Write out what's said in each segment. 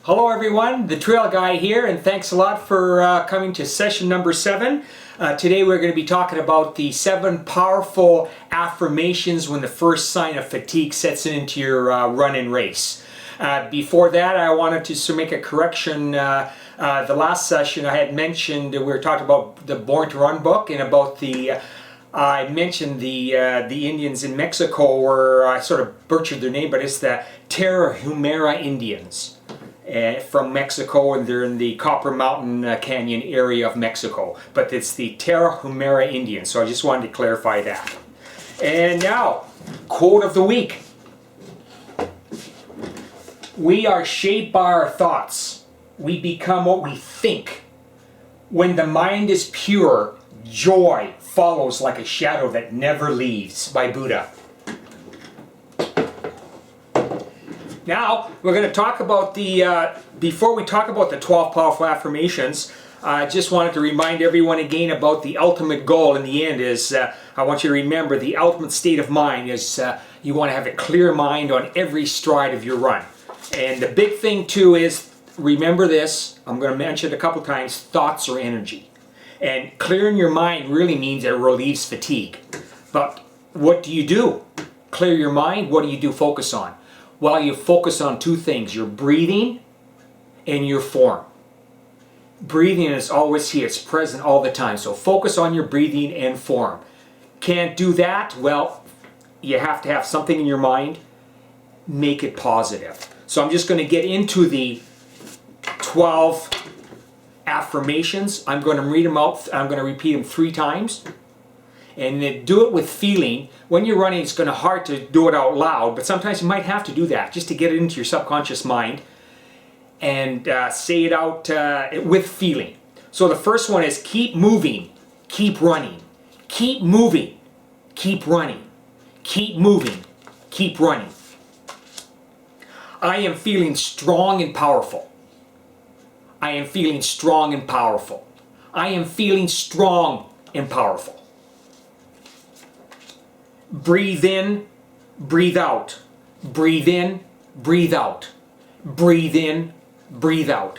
Hello everyone, the Trail Guy here, and thanks a lot for coming to session number 7. Today we're going to be talking about the 7 powerful affirmations when the first sign of fatigue sets into your run and race. Before that, I wanted to make a correction. The last session I had mentioned, we were talking about the Born to Run book and about I mentioned the Indians in Mexico were, I sort of butchered their name, but it's the Tarahumara Indians. From Mexico, and they're in the Copper Mountain Canyon area of Mexico, but it's the Tarahumara Indians, so I just wanted to clarify that. And now, quote of the week. We are shaped by our thoughts. We become what we think. When the mind is pure, joy follows like a shadow that never leaves, by Buddha. Now, we're going to talk about before we talk about the 12 powerful affirmations, I just wanted to remind everyone again about the ultimate goal in the end is, I want you to remember the ultimate state of mind is you want to have a clear mind on every stride of your run. And the big thing too is, remember this, I'm going to mention it a couple times, thoughts are energy. And clearing your mind really means it relieves fatigue. But what do you do? Clear your mind, what do you do focus on? Well, you focus on 2 things, your breathing and your form. Breathing is always here, it's present all the time. So focus on your breathing and form. Can't do that? Well, you have to have something in your mind, make it positive. So I'm just going to get into the 12 affirmations. I'm going to read them out, I'm going to repeat them 3 times. And then do it with feeling. When you're running, it's going to be hard to do it out loud, but sometimes you might have to do that just to get it into your subconscious mind and say it out with feeling. So the first one is keep moving, keep running. Keep moving, keep running. Keep moving, keep running. I am feeling strong and powerful. I am feeling strong and powerful. I am feeling strong and powerful. Breathe in, breathe out. Breathe in, breathe out. Breathe in, breathe out.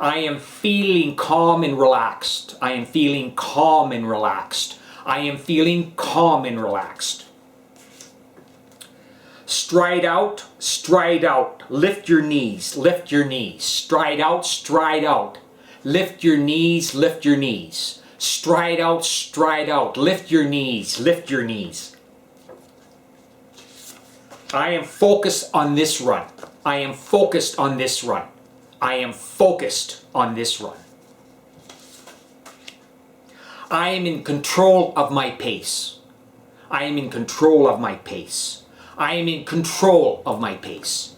I am feeling calm and relaxed. I am feeling calm and relaxed. I am feeling calm and relaxed. Stride out, stride out. Lift your knees, lift your knees. Stride out, stride out. Lift your knees, lift your knees. Stride out, stride out. Lift your knees, lift your knees. I am focused on this run. I am focused on this run. I am focused on this run. I am in control of my pace. I am in control of my pace. I am in control of my pace.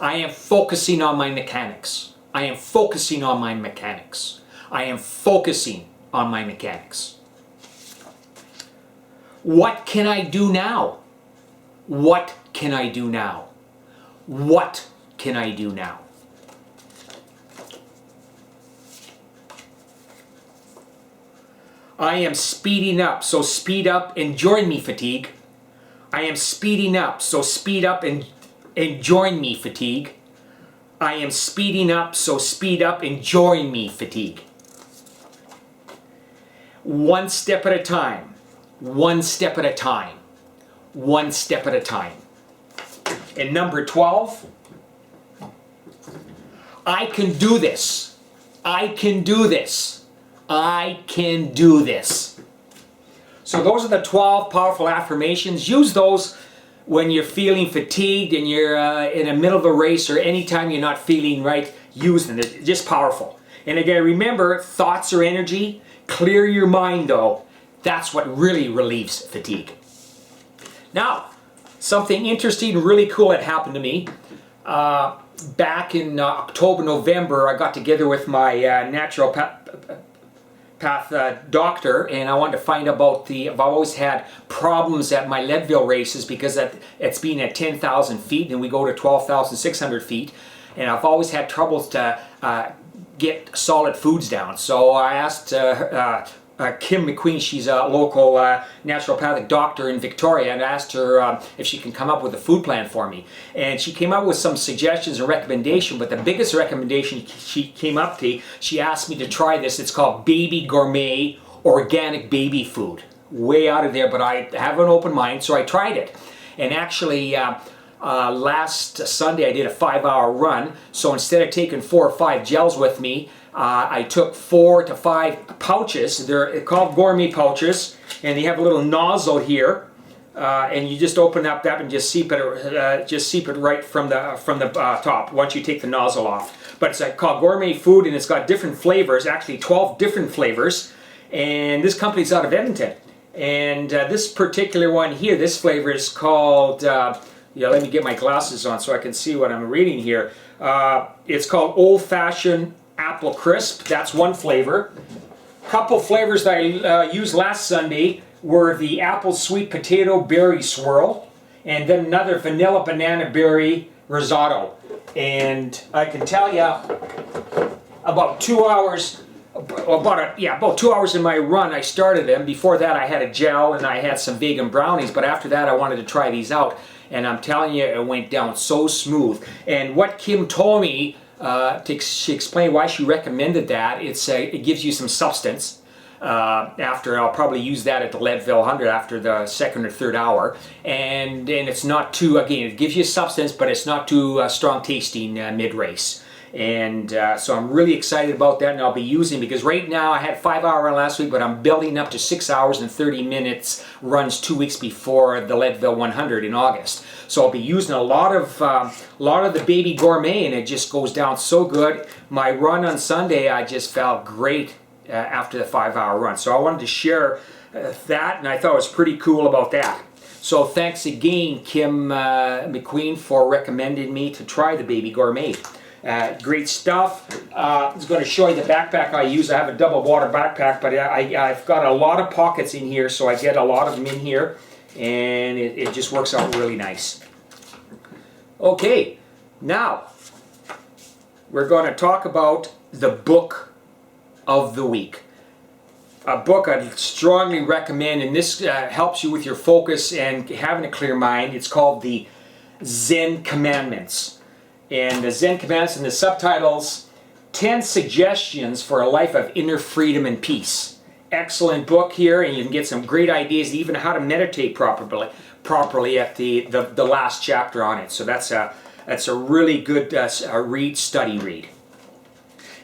I am focusing on my mechanics. I am focusing on my mechanics. I am focusing on my mechanics. What can I do now? What can I do now? What can I do now? I am speeding up, so speed up and join me, fatigue. I am speeding up, so speed up and join me, fatigue. I am speeding up, so speed up and join me, fatigue. One step at a time, one step at a time, one step at a time. And number 12, I can do this. I can do this. I can do this. So those are the 12 powerful affirmations. Use those when you're feeling fatigued and you're in the middle of a race or anytime you're not feeling right. Use them. They're just powerful. And again, remember, thoughts are energy. Clear your mind though. That's what really relieves fatigue. Now, something interesting, really cool that happened to me. Back in October, November, I got together with my naturopath doctor, and I wanted to find about I've always had problems at my Leadville races because it's been at 10,000 feet and we go to 12,600 feet. And I've always had troubles to get solid foods down. So I asked Kim McQueen. She's a local naturopathic doctor in Victoria, and I asked her if she can come up with a food plan for me. And she came up with some suggestions and recommendation, but the biggest recommendation she came up to, she asked me to try this. It's called Baby Gourmet Organic Baby Food. Way out of there, but I have an open mind, so I tried it. And actually, last Sunday I did a 5-hour run, so instead of taking 4 or 5 gels with me, I took 4 to 5 pouches. They're called Gourmet pouches, and they have a little nozzle here, and you just open up that and just seep it right from the top once you take the nozzle off. But it's called Gourmet Food, and it's got different flavors, actually 12 different flavors, and this company's out of Edmonton. And this particular one here, this flavor is called, let me get my glasses on so I can see what I'm reading here. It's called Old Fashioned Apple Crisp. That's one flavor. Couple flavors that I used last Sunday were the Apple Sweet Potato Berry Swirl, and then another Vanilla Banana Berry Risotto. And I can tell you, about 2 hours about 2 hours in my run I started them. Before that I had a gel and I had some vegan brownies, but after that I wanted to try these out, and I'm telling you, it went down so smooth. And what Kim told me, she explained why she recommended that, it gives you some substance. After I'll probably use that at the Leadville 100 after the second or third hour, and it's not too, again, it gives you substance, but it's not too strong tasting mid-race. And so I'm really excited about that, and I'll be using, because right now I had a 5-hour run last week, but I'm building up to 6 hours and 30 minutes runs 2 weeks before the Leadville 100 in August. So I'll be using a lot of the Baby Gourmet, and it just goes down so good. My run on Sunday, I just felt great after the 5-hour run. So I wanted to share that, and I thought it was pretty cool about that. So thanks again, Kim McQueen, for recommending me to try the Baby Gourmet. Great stuff. I was going to show you the backpack I use. I have a double water backpack, but I've got a lot of pockets in here, so I get a lot of them in here, and it just works out really nice. Okay, now we're going to talk about the book of the week. A book I'd strongly recommend, and this helps you with your focus and having a clear mind. It's called the Zen Commandments. And the Zen Commandments, and the subtitles, 10 Suggestions for a Life of Inner Freedom and Peace. Excellent book here, and you can get some great ideas, even how to meditate properly at the last chapter on it. So that's a really good study read.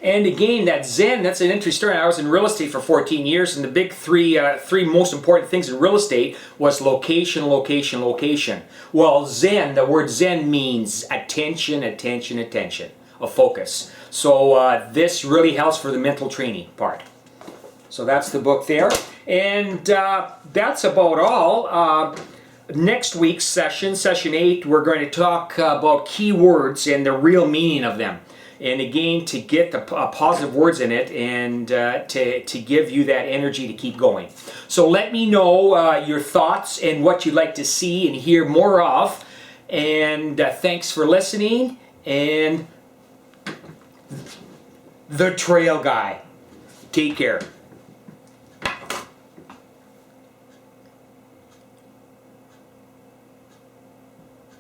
And again, that Zen, that's an interesting story. I was in real estate for 14 years, and the big three most important things in real estate was location, location, location. Well, Zen, the word Zen means attention, attention, attention, a focus. So this really helps for the mental training part. So that's the book there. And that's about all. Next week's session, session 8, we're going to talk about keywords and the real meaning of them. And again, to get the positive words in it, and to give you that energy to keep going. So let me know your thoughts and what you'd like to see and hear more of. And thanks for listening. And the Trail Guy. Take care.